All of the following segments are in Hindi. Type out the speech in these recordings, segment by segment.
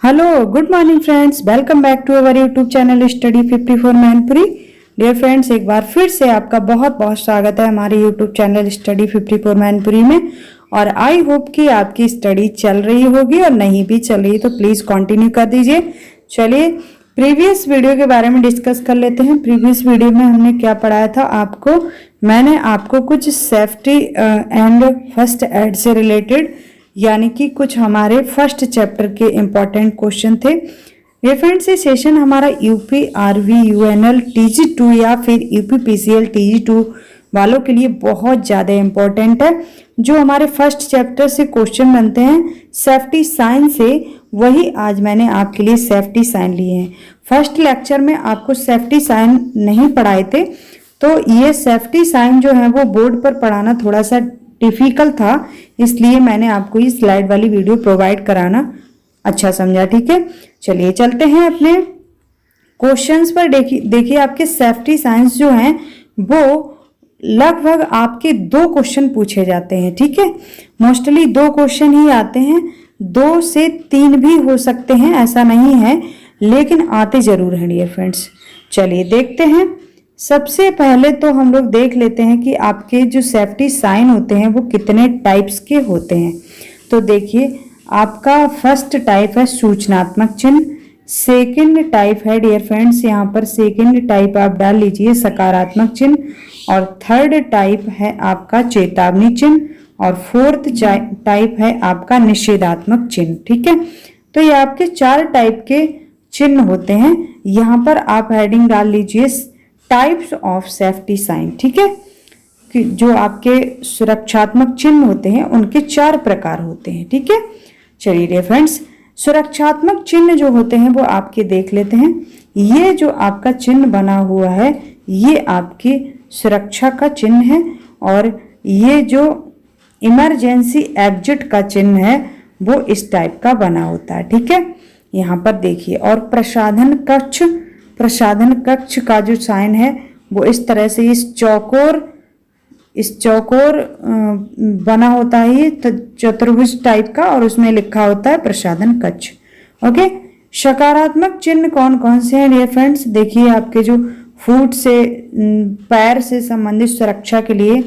Hello good morning friends, welcome back to our YouTube channel study 54 Mainpuri. Dear friends, एक बार फिर से आपका बहुत बहुत स्वागत है हमारे यूट्यूब चैनल स्टडी 54 मैनपुरी में। और आई होप कि आपकी स्टडी चल रही होगी, और नहीं भी चल रही तो प्लीज कंटिन्यू कर दीजिए। चलिए प्रीवियस वीडियो के बारे में डिस्कस कर लेते हैं। प्रीवियस वीडियो में हमने क्या पढ़ाया था मैंने आपको कुछ सेफ्टी एंड फर्स्ट एड से रिलेटेड, यानी कि कुछ हमारे फर्स्ट चैप्टर के इम्पोर्टेंट क्वेश्चन थे। ये फ्रेंड्स, ये सेशन हमारा यूपी आरवी यूएनएल TG2 या फिर यूपी PCL TG2 वालों के लिए बहुत ज़्यादा इम्पोर्टेंट है। जो हमारे फर्स्ट चैप्टर से क्वेश्चन बनते हैं सेफ्टी साइन से, वही आज मैंने आपके लिए सेफ्टी साइन लिए हैं। फर्स्ट लेक्चर में आपको सेफ्टी साइन नहीं पढ़ाए थे, तो ये सेफ्टी साइन जो है वो बोर्ड पर पढ़ाना थोड़ा सा डिफिकल्ट था, इसलिए मैंने आपको ये स्लाइड वाली वीडियो प्रोवाइड कराना अच्छा समझा। ठीक है, चलिए चलते हैं अपने क्वेश्चंस पर। देखिए आपके सेफ्टी साइंस जो हैं वो लगभग आपके 2 क्वेश्चन पूछे जाते हैं। ठीक है, मोस्टली 2 क्वेश्चन ही आते हैं, 2 से 3 भी हो सकते हैं, ऐसा नहीं है, लेकिन आते जरूर हैं डियर फ्रेंड्स। चलिए देखते हैं। सबसे पहले तो हम लोग देख लेते हैं कि आपके जो सेफ्टी साइन होते हैं वो कितने टाइप्स के होते हैं। तो देखिए, आपका फर्स्ट टाइप है सूचनात्मक चिन्ह, सेकंड टाइप है डियर फ्रेंड्स, यहाँ पर सेकंड टाइप आप डाल लीजिए सकारात्मक चिन्ह, और थर्ड टाइप है आपका चेतावनी चिन्ह, और फोर्थ टाइप है आपका निषेधात्मक चिन्ह। ठीक है, तो ये आपके 4 टाइप के चिन्ह होते हैं। यहाँ पर आप हेडिंग डाल लीजिए टाइप्स ऑफ सेफ्टी साइन। ठीक है, कि जो आपके सुरक्षात्मक चिन्ह होते हैं उनके 4 प्रकार होते हैं। ठीक है, चलिए डियर फ्रेंड्स, सुरक्षात्मक चिन्ह जो होते हैं वो आपके देख लेते हैं। ये जो आपका चिन्ह बना हुआ है ये आपकी सुरक्षा का चिन्ह है, और ये जो इमरजेंसी एग्जिट का चिन्ह है वो इस टाइप का बना होता है। ठीक है, यहाँ पर देखिए। और प्रसाधन कक्ष का जो साइन है वो इस तरह से इस चौकोर बना होता है, ये चतुर्भुज टाइप का, और उसमें लिखा होता है प्रसाधन कक्ष। ओके, सकारात्मक चिन्ह कौन कौन से हैं डियर फ्रेंड्स? देखिए, आपके जो फुट से पैर से संबंधित सुरक्षा के लिए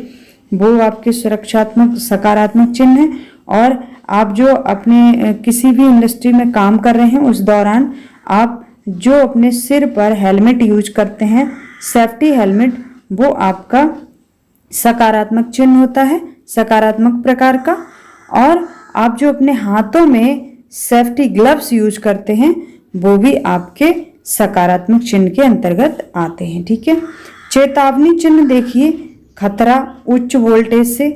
वो आपके सुरक्षात्मक सकारात्मक चिन्ह है। और आप जो अपने किसी भी इंडस्ट्री में काम कर रहे हैं उस दौरान आप जो अपने सिर पर हेलमेट यूज करते हैं, सेफ्टी हेलमेट, वो आपका सकारात्मक चिन्ह होता है, सकारात्मक प्रकार का। और आप जो अपने हाथों में सेफ्टी ग्लव्स यूज करते हैं वो भी आपके सकारात्मक चिन्ह के अंतर्गत आते हैं। ठीक है, चेतावनी चिन्ह देखिए, खतरा उच्च वोल्टेज से,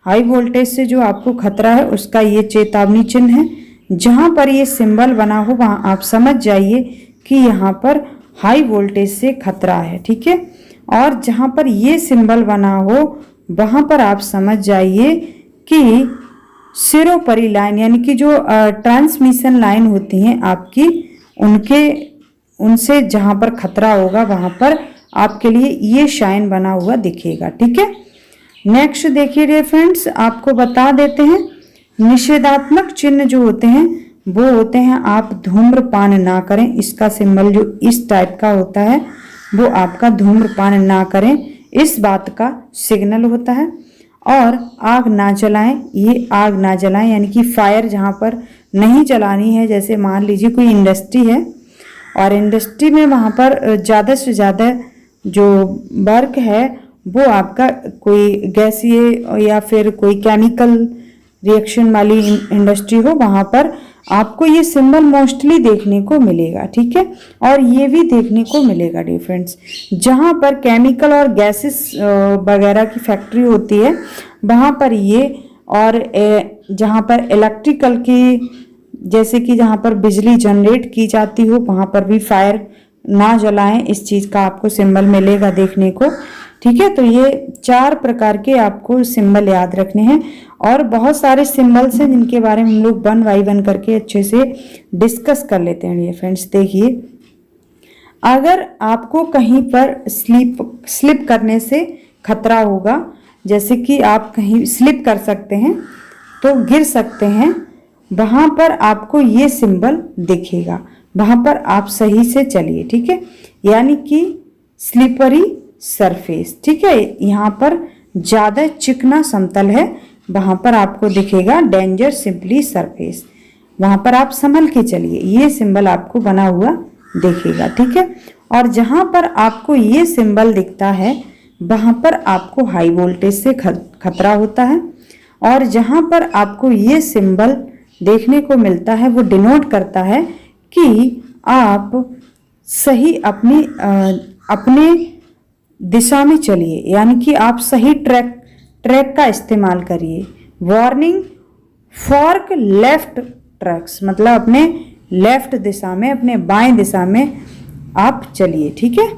हाई वोल्टेज से जो आपको खतरा है उसका ये चेतावनी चिन्ह है। जहां पर ये सिंबल बना हो वहां आप समझ जाइए कि यहाँ पर हाई वोल्टेज से खतरा है। ठीक है, और जहां पर ये सिंबल बना हो वहां पर आप समझ जाइए कि सिरोपरि लाइन, यानी कि जो ट्रांसमिशन लाइन होती हैं आपकी, उनसे जहां पर खतरा होगा वहां पर आपके लिए ये शाइन बना हुआ दिखेगा। ठीक है, नेक्स्ट देखिए डियर फ्रेंड्स, आपको बता देते हैं निषेधात्मक चिन्ह जो होते हैं वो होते हैं आप धूम्रपान ना करें। इसका सिंबल जो इस टाइप का होता है वो आपका धूम्रपान ना करें, इस बात का सिग्नल होता है। और आग ना जलाएं, ये आग ना जलाएं यानी कि फायर जहाँ पर नहीं जलानी है, जैसे मान लीजिए कोई इंडस्ट्री है और इंडस्ट्री में वहाँ पर ज़्यादा से ज़्यादा जो वर्क है वो आपका कोई गैसीय या फिर कोई केमिकल रिएक्शन वाली इंडस्ट्री हो, वहाँ पर आपको ये सिंबल मोस्टली देखने को मिलेगा। ठीक है, और ये भी देखने को मिलेगा डियर फ्रेंड्स, जहाँ पर केमिकल और गैसेस वगैरह की फैक्ट्री होती है वहाँ पर ये, और जहाँ पर इलेक्ट्रिकल की, जैसे कि जहाँ पर बिजली जनरेट की जाती हो वहाँ पर भी फायर ना जलाएं, इस चीज़ का आपको सिंबल मिलेगा देखने को। ठीक है, तो ये 4 प्रकार के आपको सिंबल याद रखने हैं, और बहुत सारे सिंबल्स हैं जिनके बारे में हम लोग 1 बाय 1 करके अच्छे से डिस्कस कर लेते हैं। ये फ्रेंड्स देखिए, अगर आपको कहीं पर स्लिप करने से खतरा होगा, जैसे कि आप कहीं स्लिप कर सकते हैं तो गिर सकते हैं, वहां पर आपको ये सिंबल दिखेगा, वहां पर आप सही से चलिए, ठीक है। यानी कि स्लिपरी सरफेस, ठीक है, यहाँ पर ज्यादा चिकना समतल है, वहां पर आपको दिखेगा डेंजर सिंपली सरफेस, वहां पर आप संभल के चलिए, ये सिंबल आपको बना हुआ दिखेगा, ठीक है। और जहां पर आपको ये सिंबल दिखता है वहां पर आपको हाई वोल्टेज से खतरा होता है, और जहां पर आपको ये सिंबल देखने को मिलता है वो डिनोट करता है कि आप सही अपने दिशा में चलिए, यानी कि आप सही ट्रैक का इस्तेमाल करिए। वार्निंग फॉर्क लेफ्ट ट्रैक्स, मतलब अपने लेफ्ट दिशा में, अपने बाएं दिशा में आप चलिए, ठीक है।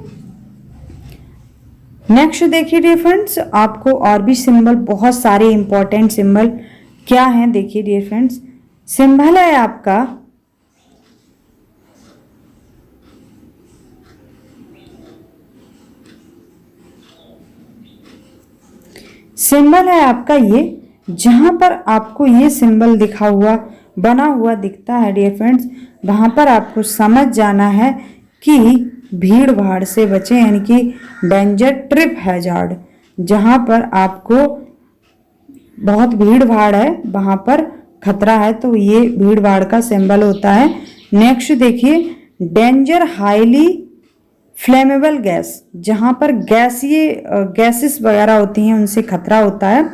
नेक्स्ट देखिए डियर फ्रेंड्स, आपको और भी सिंबल, बहुत सारे इंपॉर्टेंट सिंबल क्या हैं देखिए डियर फ्रेंड्स। सिंबल है आपका ये, जहां पर आपको ये सिंबल दिखा हुआ बना हुआ दिखता है डियर फ्रेंड्स, वहां पर आपको समझ जाना है कि भीड़ भाड़ से बचें, यानी कि डेंजर ट्रिप हैजार्ड, जहां पर आपको बहुत भीड़ भाड़ है वहां पर खतरा है, तो ये भीड़ भाड़ का सिंबल होता है। नेक्स्ट देखिए, डेंजर हाईली फ्लेमेबल गैस, जहां पर गैसेस वगैरह होती हैं उनसे खतरा होता है,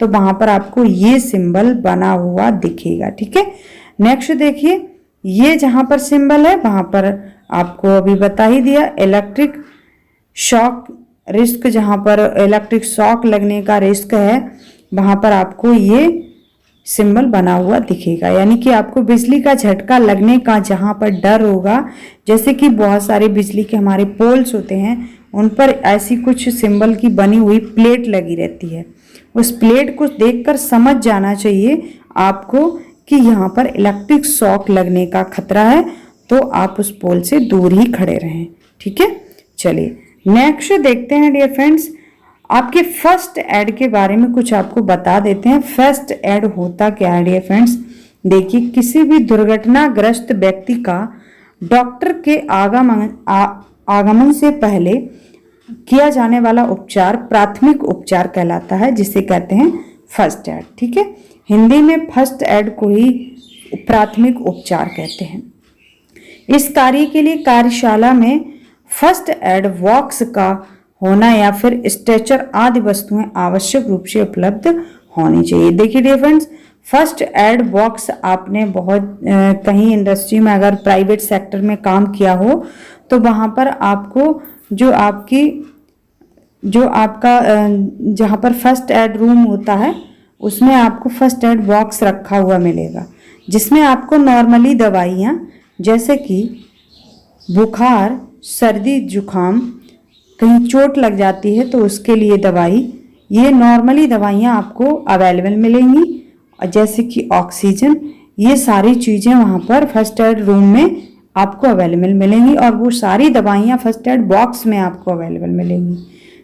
तो वहां पर आपको ये सिंबल बना हुआ दिखेगा, ठीक है। नेक्स्ट देखिए, ये जहां पर सिंबल है वहां पर आपको अभी बता ही दिया, इलेक्ट्रिक शॉक रिस्क, जहां पर इलेक्ट्रिक शॉक लगने का रिस्क है वहां पर आपको ये सिंबल बना हुआ दिखेगा, यानी कि आपको बिजली का झटका लगने का जहां पर डर होगा, जैसे कि बहुत सारे बिजली के हमारे पोल्स होते हैं उन पर ऐसी कुछ सिंबल की बनी हुई प्लेट लगी रहती है, उस प्लेट को देखकर समझ जाना चाहिए आपको कि यहाँ पर इलेक्ट्रिक शॉक लगने का खतरा है, तो आप उस पोल से दूर ही खड़े रहें, ठीक है। चलिए नेक्स्ट देखते हैं डियर फ्रेंड्स, आपके फर्स्ट एड के बारे में कुछ आपको बता देते हैं। फर्स्ट एड होता क्या है डियर फ्रेंड्स, देखिए, किसी भी दुर्घटनाग्रस्त व्यक्ति का डॉक्टर के आगमन से पहले किया जाने वाला उपचार प्राथमिक उपचार कहलाता है, जिसे कहते हैं फर्स्ट एड, ठीक है। हिंदी में फर्स्ट एड को ही प्राथमिक उपचार कहते हैं। इस कार्य के लिए कार्यशाला में फर्स्ट एड बॉक्स का होना या फिर स्ट्रेचर आदि वस्तुएं आवश्यक रूप से उपलब्ध होनी चाहिए। देखिए dear friends, first aid box आपने बहुत कहीं इंडस्ट्री में अगर प्राइवेट सेक्टर में काम किया हो तो वहां पर आपको जो आपका जहां पर फर्स्ट एड रूम होता है उसमें आपको फर्स्ट एड बॉक्स रखा हुआ मिलेगा, जिसमें आपको नॉर्मली दवाइयाँ जैसे कि बुखार, सर्दी, जुखाम, कहीं चोट लग जाती है तो उसके लिए दवाई, ये नॉर्मली दवाइयाँ आपको अवेलेबल मिलेंगी, जैसे कि ऑक्सीजन, ये सारी चीज़ें वहाँ पर फर्स्ट एड रूम में आपको अवेलेबल मिलेंगी, और वो सारी दवाइयाँ फर्स्ट एड बॉक्स में आपको अवेलेबल मिलेंगी,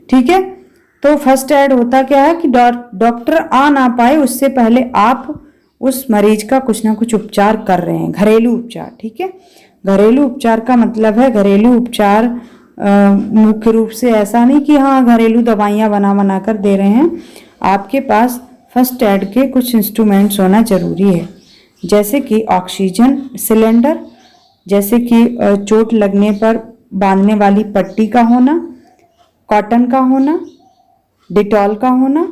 ठीक है। तो फर्स्ट एड होता क्या है कि डॉक्टर आ ना पाए उससे पहले आप उस मरीज का कुछ ना कुछ उपचार कर रहे हैं, घरेलू उपचार, ठीक है। घरेलू उपचार का मतलब है घरेलू उपचार मुख्य रूप से ऐसा नहीं कि हाँ घरेलू दवाइयाँ बना कर दे रहे हैं, आपके पास फर्स्ट एड के कुछ इंस्ट्रूमेंट्स होना जरूरी है, जैसे कि ऑक्सीजन सिलेंडर, जैसे कि चोट लगने पर बांधने वाली पट्टी का होना, कॉटन का होना, डिटॉल का होना,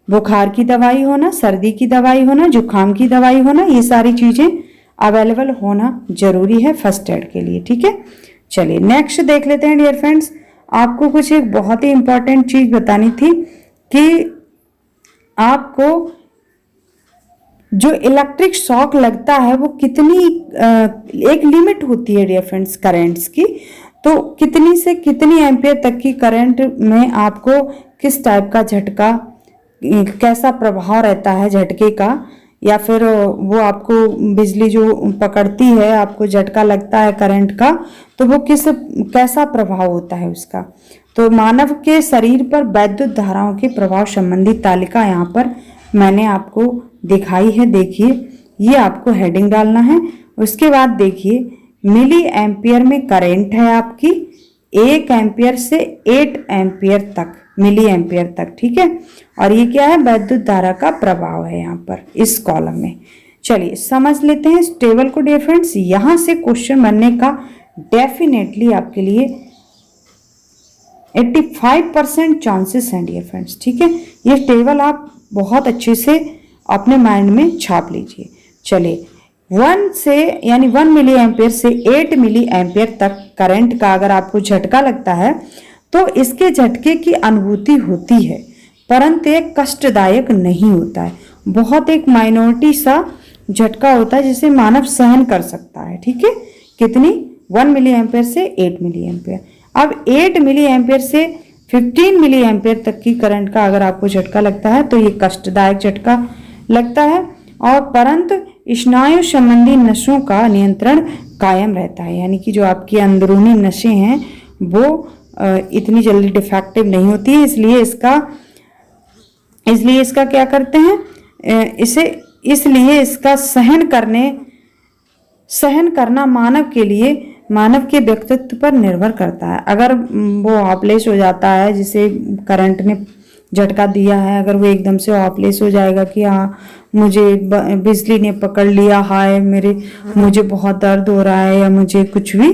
बुखार की दवाई होना, सर्दी की दवाई होना, जुखाम की दवाई होना, ये सारी चीज़ें अवेलेबल होना जरूरी है फर्स्ट एड के लिए, ठीक है। चलिए नेक्स्ट देख लेते हैं डियर फ्रेंड्स, आपको कुछ एक बहुत ही इंपॉर्टेंट चीज बतानी थी कि आपको जो इलेक्ट्रिक शॉक लगता है वो कितनी एक लिमिट होती है डियर फ्रेंड्स करंट्स की, तो कितनी से कितनी एम्पियर तक की करंट में आपको किस टाइप का झटका, कैसा प्रभाव रहता है झटके का, या फिर वो आपको बिजली जो पकड़ती है आपको झटका लगता है करंट का, तो वो कैसा प्रभाव होता है उसका। तो मानव के शरीर पर वैद्युत धाराओं के प्रभाव संबंधी तालिका यहाँ पर मैंने आपको दिखाई है। देखिए ये आपको हेडिंग डालना है। उसके बाद देखिए मिली एम्पियर में करंट है आपकी 1 एम्पियर से 8 एम्पियर तक, मिली एम्पियर तक, ठीक है। और ये क्या है, वैद्युत धारा का प्रभाव है यहाँ पर इस कॉलम में। चलिए समझ लेते हैं इस टेबल को डियर फ्रेंड्स। यहाँ से क्वेश्चन बनने का डेफिनेटली आपके लिए 85% चांसेस हैं डियर फ्रेंड्स, ठीक है। ये टेबल आप बहुत अच्छे से अपने माइंड में छाप लीजिए। चलिए 1 से यानी 1 मिली एम्पियर से 8 मिली एम्पियर तक करंट का अगर आपको झटका लगता है तो इसके झटके की अनुभूति होती है, परंतु एक कष्टदायक नहीं होता है। बहुत एक माइनॉरिटी सा झटका होता है जिसे मानव सहन कर सकता है, ठीक है। कितनी, 1 मिली एम्पियर से 8 मिली एम्पियर। अब 8 मिली एम्पियर से 15 मिली एम्पियर तक की करंट का अगर आपको झटका लगता है तो ये कष्टदायक झटका लगता है, और परंतु स्नायु संबंधी नसों का नियंत्रण कायम रहता है। यानी कि जो आपकी अंदरूनी नसें हैं वो इतनी जल्दी डिफेक्टिव नहीं होती है, इसलिए इसका क्या करते हैं, इसलिए इसका सहन करना मानव के व्यक्तित्व पर निर्भर करता है। अगर वो ऑफलेस हो जाता है, जिसे करंट ने झटका दिया है, अगर वो एकदम से ऑफलेस हो जाएगा कि हाँ मुझे बिजली ने पकड़ लिया, हाय मुझे बहुत दर्द हो रहा है या मुझे कुछ भी,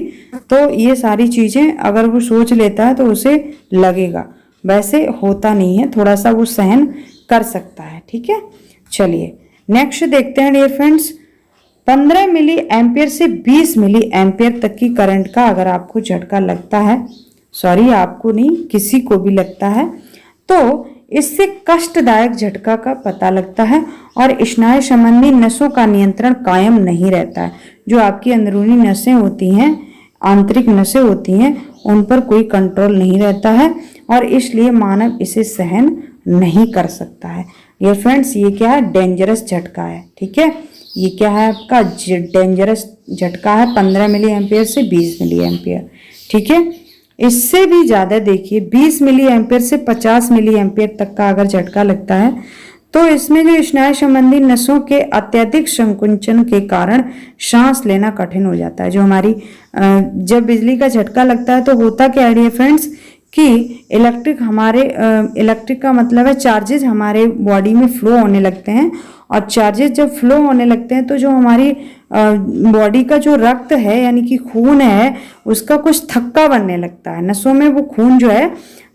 तो ये सारी चीजें अगर वो सोच लेता है तो उसे लगेगा। वैसे होता नहीं है, थोड़ा सा वो सहन कर सकता है, ठीक है। चलिए नेक्स्ट देखते हैं डियर फ्रेंड्स। 15 मिली एम्पियर से 20 मिली एम्पियर तक की करंट का अगर आपको झटका लगता है, सॉरी आपको नहीं किसी को भी लगता है, तो इससे कष्टदायक झटका का पता लगता है और स्नायु संबंधी नसों का नियंत्रण कायम नहीं रहता है। जो आपकी अंदरूनी नसें होती हैं, आंतरिक नसें होती हैं, उन पर कोई कंट्रोल नहीं रहता है और इसलिए मानव इसे सहन नहीं कर सकता है। ये फ्रेंड्स ये क्या है, डेंजरस झटका है, ठीक है। ये क्या है आपका डेंजरस झटका है 15 मिली एम्पियर से 20 मिली एम्पियर, ठीक है। इससे भी ज़्यादा देखिए 20 मिली एम्पियर से 50 मिली एम्पियर तक का अगर झटका लगता है तो इसमें जो स्नायु संबंधी नसों के अत्यधिक संकुचन के कारण सांस लेना कठिन हो जाता है। जो हमारी जब बिजली का झटका लगता है तो होता क्या है डियर फ्रेंड्स कि इलेक्ट्रिक का मतलब है चार्जेस हमारे बॉडी में फ्लो होने लगते हैं, और चार्जेस जब फ्लो होने लगते हैं तो जो हमारी बॉडी का जो रक्त है यानी कि खून है उसका कुछ थक्का बनने लगता है, नसों में वो खून जो है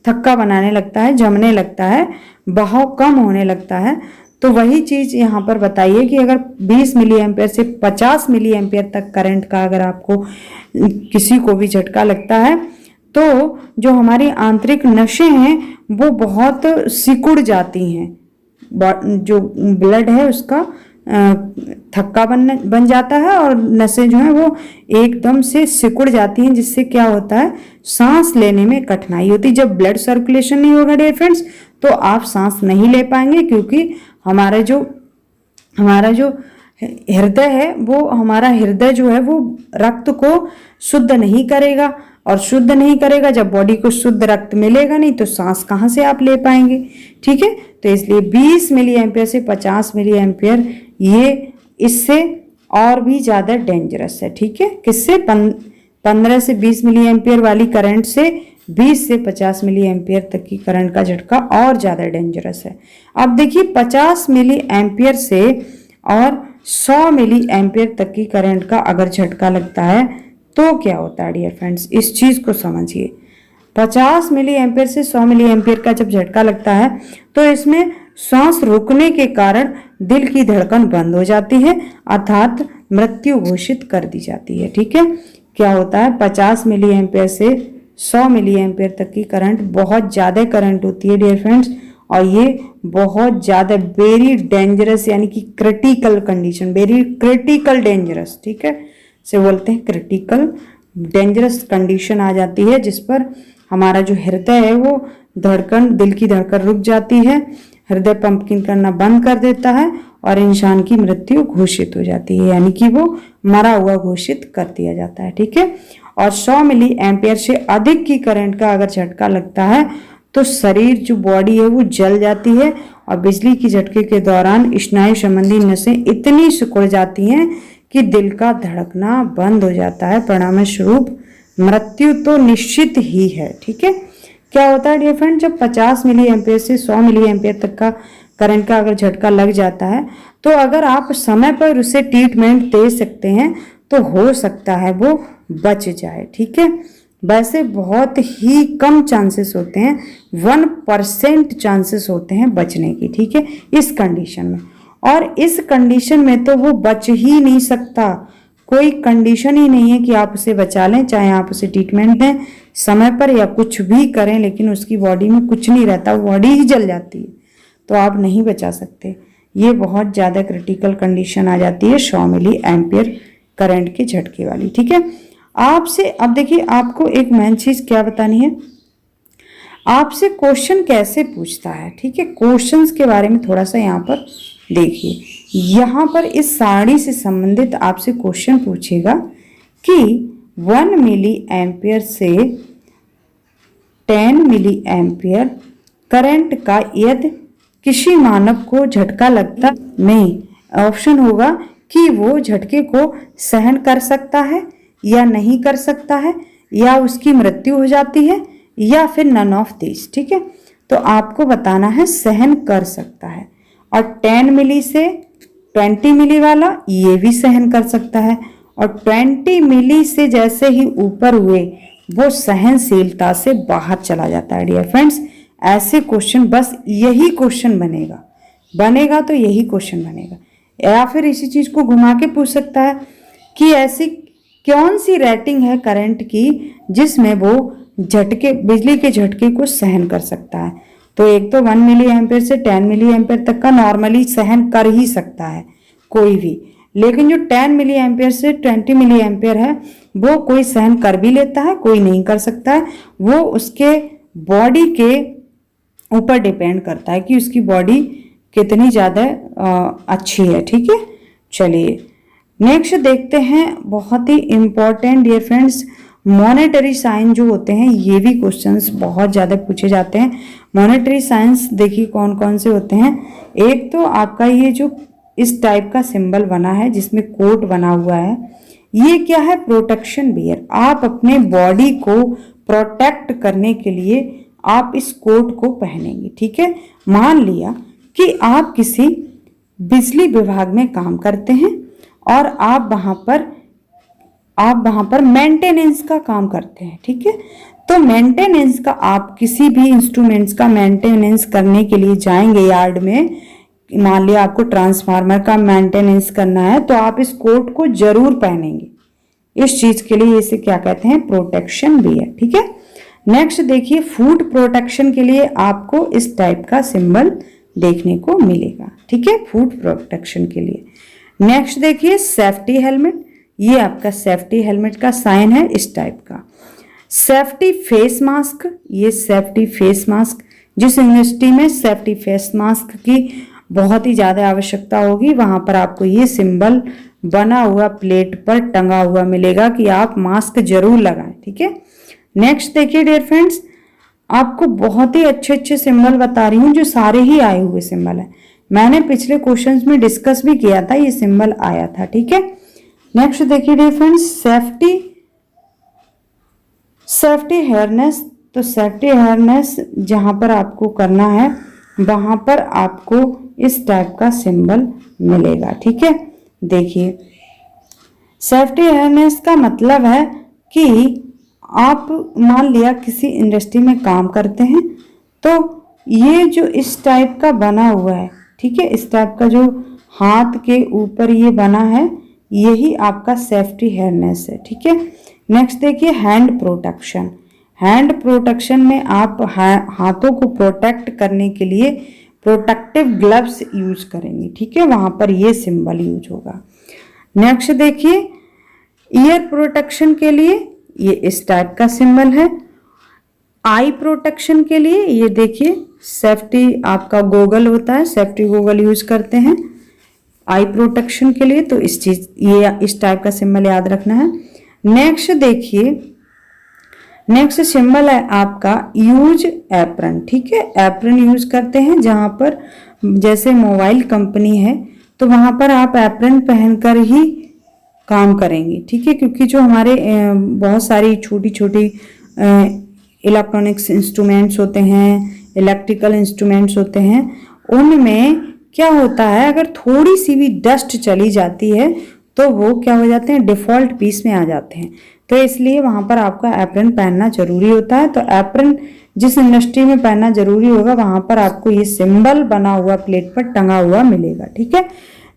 थक्का बनाने लगता है, जमने लगता है, बहाव कम होने लगता है। तो वही चीज यहाँ पर बताइए कि अगर 20 मिली एम्पियर से 50 मिली एम्पियर तक करंट का अगर आपको किसी को भी झटका लगता है तो जो हमारी आंतरिक नसें हैं वो बहुत सिकुड़ जाती हैं, जो ब्लड है उसका थक्का बन जाता है और नसें जो है वो एकदम से सिकुड़ जाती हैं, जिससे क्या होता है सांस लेने में कठिनाई होती है। जब ब्लड सर्कुलेशन नहीं होगा डियर फ्रेंड्स तो आप सांस नहीं ले पाएंगे, क्योंकि हमारा जो हृदय है वो हमारा हृदय जो है वो रक्त को शुद्ध नहीं करेगा, और शुद्ध नहीं करेगा जब बॉडी को शुद्ध रक्त मिलेगा नहीं तो सांस कहाँ से आप ले पाएंगे, ठीक है। तो इसलिए 20 मिली एम्पियर से 50 मिली एम्पियर ये इससे और भी ज़्यादा डेंजरस है, ठीक है। किससे, 15 से 20 मिली एम्पियर वाली करंट से 20 से 50 मिली एम्पियर तक की करंट का झटका और ज़्यादा डेंजरस है। अब देखिए 50 मिली एम्पियर से और 100 मिली एम्पियर तक की करंट का अगर झटका लगता है तो क्या होता है डियर फ्रेंड्स, इस चीज को समझिए। 50 मिली एम्पियर से 100 मिली एम्पियर का जब झटका लगता है तो इसमें सांस रुकने के कारण दिल की धड़कन बंद हो जाती है, अर्थात मृत्यु घोषित कर दी जाती है, ठीक है। क्या होता है 50 मिली एम्पियर से 100 मिली एम्पियर तक की करंट बहुत ज्यादा करंट होती है डियर फ्रेंड्स, और ये बहुत ज्यादा वेरी डेंजरस यानी कि critical condition, very critical dangerous, ठीक है, से बोलते हैं क्रिटिकल डेंजरस कंडीशन आ जाती है, जिस पर हमारा जो हृदय है वो दिल की धड़कन रुक जाती है, हृदय पंपिंग करना बंद कर देता है और इंसान की मृत्यु घोषित हो जाती है, यानी कि वो मरा हुआ घोषित कर दिया जाता है, ठीक है। और 100 मिली एम्पियर से अधिक की करंट का अगर झटका लगता है तो शरीर जो बॉडी है वो जल जाती है और बिजली की झटके के दौरान स्नायु संबंधी नसें इतनी सिकुड़ जाती हैं कि दिल का धड़कना बंद हो जाता है। परिणाम स्वरूप मृत्यु तो निश्चित ही है। ठीक है, क्या होता है डियर फ्रेंड, जब 50 मिली एम्पियर से 100 मिली एम्पियर तक का करंट का अगर झटका लग जाता है तो अगर आप समय पर उसे ट्रीटमेंट दे सकते हैं तो हो सकता है वो बच जाए। ठीक है, वैसे बहुत ही कम चांसेस होते हैं, 1% चांसेस होते हैं बचने की। ठीक है, इस कंडीशन में, और इस कंडीशन में तो वो बच ही नहीं सकता। कोई कंडीशन ही नहीं है कि आप उसे बचा लें, चाहे आप उसे ट्रीटमेंट दें समय पर या कुछ भी करें, लेकिन उसकी बॉडी में कुछ नहीं रहता, बॉडी ही जल जाती है, तो आप नहीं बचा सकते। ये बहुत ज़्यादा क्रिटिकल कंडीशन आ जाती है 100 मिली एम्पियर करंट के झटके वाली। ठीक है, आपसे अब देखिए, आपको एक मेन चीज़ क्या बतानी है, आपसे क्वेश्चन कैसे पूछता है। ठीक है, क्वेश्चंस के बारे में थोड़ा सा यहाँ पर देखिए। यहाँ पर इस सारणी से संबंधित आपसे क्वेश्चन पूछेगा कि 1 मिली एम्पियर से 10 मिली एम्पियर करंट का यदि किसी मानव को झटका लगता नहीं, ऑप्शन होगा कि वो झटके को सहन कर सकता है या नहीं कर सकता है, या उसकी मृत्यु हो जाती है, या फिर नन ऑफ दिस। ठीक है, तो आपको बताना है सहन कर सकता है। और 10 मिली से 20 मिली वाला ये भी सहन कर सकता है, और 20 मिली से जैसे ही ऊपर हुए वो सहनशीलता से बाहर चला जाता है। डियर फ्रेंड्स, ऐसे क्वेश्चन, बस यही क्वेश्चन बनेगा तो यही क्वेश्चन बनेगा। या फिर इसी चीज को घुमा के पूछ सकता है कि ऐसी कौन सी रेटिंग है करंट की जिसमें वो झटके, बिजली के झटके को सहन कर सकता है। तो एक तो 1 मिली एम्पियर से 10 मिली एम्पियर तक का नॉर्मली सहन कर ही सकता है कोई भी, लेकिन जो 10 मिली एम्पियर से 20 मिली एम्पियर है वो कोई सहन कर भी लेता है, कोई नहीं कर सकता है। वो उसके बॉडी के ऊपर डिपेंड करता है कि उसकी बॉडी कितनी ज़्यादा अच्छी है। ठीक है, चलिए नेक्स्ट देखते हैं। बहुत ही important dear friends, monetary sign जो होते हैं, ये भी क्वेश्चंस बहुत ज़्यादा पूछे जाते हैं। मॉनेटरी साइंस देखिए कौन कौन से होते हैं। एक तो आपका ये जो इस टाइप का सिंबल बना है जिसमें कोट बना हुआ है, ये क्या है, प्रोटेक्शन वियर। आप अपने बॉडी को प्रोटेक्ट करने के लिए आप इस कोट को पहनेंगे। ठीक है, मान लिया कि आप किसी बिजली विभाग में काम करते हैं और आप वहां पर मेंटेनेंस का काम करते हैं। ठीक है, तो मेंटेनेंस का, आप किसी भी इंस्ट्रूमेंट्स का मेंटेनेंस करने के लिए जाएंगे यार्ड में, मान लिया आपको ट्रांसफार्मर का मेंटेनेंस करना है, तो आप इस कोट को जरूर पहनेंगे। इस चीज के लिए इसे क्या कहते हैं, प्रोटेक्शन वियर। ठीक है, नेक्स्ट देखिए, फूड प्रोटेक्शन के लिए आपको इस टाइप का सिंबल देखने को मिलेगा। ठीक है, फूड प्रोटेक्शन के लिए। नेक्स्ट देखिए, सेफ्टी हेलमेट, ये आपका सेफ्टी हेलमेट का साइन है इस टाइप का। सेफ्टी फेस मास्क, ये सेफ्टी फेस मास्क, जिस यूनिवर्सिटी में सेफ्टी फेस मास्क की बहुत ही ज़्यादा आवश्यकता होगी वहां पर आपको ये सिंबल बना हुआ प्लेट पर टंगा हुआ मिलेगा कि आप मास्क जरूर लगाएं। ठीक है, नेक्स्ट देखिए डियर फ्रेंड्स, आपको बहुत ही अच्छे अच्छे सिंबल बता रही हूँ जो सारे ही आए हुए सिंबल है। मैंने पिछले क्वेश्चंस में डिस्कस भी किया था, ये सिंबल आया था। ठीक है, नेक्स्ट देखिए डियर फ्रेंड्स, सेफ्टी हेयरनेस। तो सेफ्टी हेयरनेस जहां पर आपको करना है वहां पर आपको इस टाइप का सिंबल मिलेगा। ठीक है, देखिए सेफ्टी हेयरनेस का मतलब है कि आप मान लिया किसी इंडस्ट्री में काम करते हैं, तो ये जो इस टाइप का बना हुआ है, ठीक है, इस टाइप का जो हाथ के ऊपर ये बना है, यही आपका सेफ्टी हेयरनेस है। ठीक है, नेक्स्ट देखिए, हैंड प्रोटेक्शन। हैंड प्रोटेक्शन में आप हाथों को प्रोटेक्ट करने के लिए प्रोटेक्टिव ग्लव्स यूज करेंगे। ठीक है, वहां पर ये सिंबल यूज होगा। नेक्स्ट देखिए, ईयर प्रोटेक्शन के लिए ये इस टाइप का सिंबल है। आई प्रोटेक्शन के लिए ये देखिए, सेफ्टी आपका गोगल होता है, सेफ्टी गोगल यूज करते हैं आई प्रोटेक्शन के लिए, तो ये इस टाइप का सिंबल याद रखना है। नेक्स्ट देखिए, नेक्स्ट सिंबल है आपका यूज एप्रन। ठीक है, एप्रन यूज करते हैं जहां पर जैसे मोबाइल कंपनी है तो वहाँ पर आप एप्रन पहनकर ही काम करेंगे, ठीक है, क्योंकि जो हमारे बहुत सारी छोटी छोटी इलेक्ट्रॉनिक्स इंस्ट्रूमेंट्स होते हैं, इलेक्ट्रिकल इंस्ट्रूमेंट्स होते हैं, उनमें क्या होता है, अगर थोड़ी सी भी डस्ट चली जाती है तो वो क्या हो जाते हैं, डिफ़ॉल्ट पीस में आ जाते हैं। तो इसलिए वहाँ पर आपका एप्रन पहनना जरूरी होता है। तो एप्रन जिस इंडस्ट्री में पहनना जरूरी होगा वहाँ पर आपको ये सिंबल बना हुआ प्लेट पर टंगा हुआ मिलेगा, ठीक है।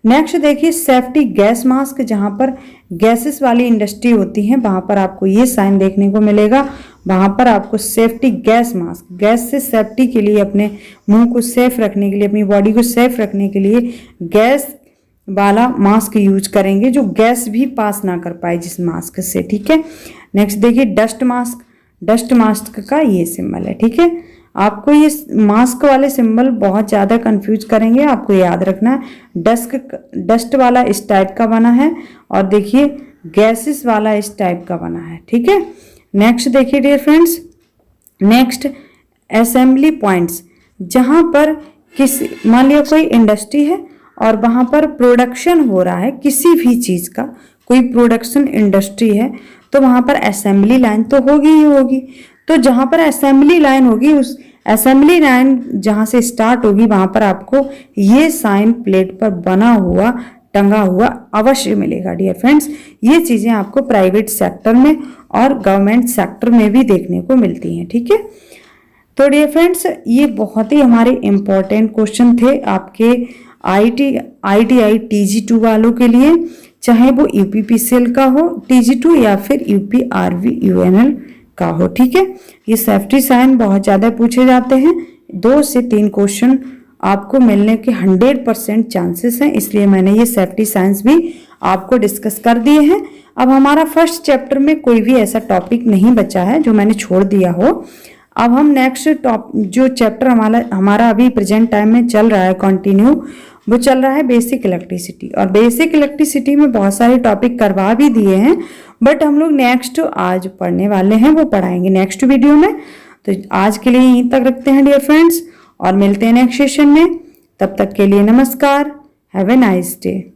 नेक्स्ट देखिए सेफ्टी गैस मास्क, जहाँ पर गैसेस वाली इंडस्ट्री होती है वहाँ पर आपको ये साइन देखने को मिलेगा। वहाँ पर आपको सेफ्टी गैस मास्क, गैस से सेफ्टी के लिए, अपने मुंह को सेफ रखने के लिए, अपनी बॉडी को सेफ रखने के लिए गैस वाला मास्क यूज करेंगे, जो गैस भी पास ना कर पाए जिस मास्क से, ठीक है। नेक्स्ट देखिए डस्ट मास्क, डस्ट मास्क का ये सिंबल है, ठीक है। आपको ये मास्क वाले सिंबल बहुत ज़्यादा कंफ्यूज करेंगे, आपको याद रखना है। डस्ट वाला इस टाइप का बना है और देखिए गैसेस वाला इस टाइप का बना है, ठीक है। नेक्स्ट देखिए dear friends, next assembly points, जहाँ पर किसी, मान लिया कोई इंडस्ट्री है और वहाँ पर प्रोडक्शन हो रहा है किसी भी चीज़ का, कोई प्रोडक्शन इंडस्ट्री है तो वहाँ पर असेंबली लाइन तो होगी ही होगी। तो जहाँ पर असेंबली लाइन होगी, उस असेंबली लाइन जहाँ से स्टार्ट होगी वहाँ पर आपको ये साइन प्लेट पर बना हुआ, टंगा हुआ अवश्य मिलेगा डियर फ्रेंड्स। ये चीज़ें आपको प्राइवेट सेक्टर में और गवर्नमेंट सेक्टर में भी देखने को मिलती हैं, ठीक है। तो डियर फ्रेंड्स ये बहुत ही हमारे इम्पोर्टेंट क्वेश्चन थे आपके ITI TG2 वालों के लिए, चाहे वो UPPCL का हो TG2 या फिर UPRV UNL का हो, ठीक है। ये सेफ्टी साइन बहुत ज़्यादा पूछे जाते हैं, 2 से 3 क्वेश्चन आपको मिलने के 100% चांसेस हैं, इसलिए मैंने ये सेफ्टी साइंस भी आपको डिस्कस कर दिए हैं। अब हमारा फर्स्ट चैप्टर में कोई भी ऐसा टॉपिक नहीं बचा है जो मैंने छोड़ दिया हो। अब हम नेक्स्ट जो चैप्टर हमारा अभी प्रेजेंट टाइम में चल रहा है कंटिन्यू, वो चल रहा है बेसिक इलेक्ट्रिसिटी। और बेसिक इलेक्ट्रिसिटी में बहुत सारे टॉपिक करवा भी दिए हैं, बट हम लोग नेक्स्ट आज पढ़ने वाले हैं, वो पढ़ाएंगे नेक्स्ट वीडियो में। तो आज के लिए यहीं तक रखते हैं डियर फ्रेंड्स और मिलते हैं नेक्स्ट सेशन में। तब तक के लिए नमस्कार, हैव ए नाइस डे।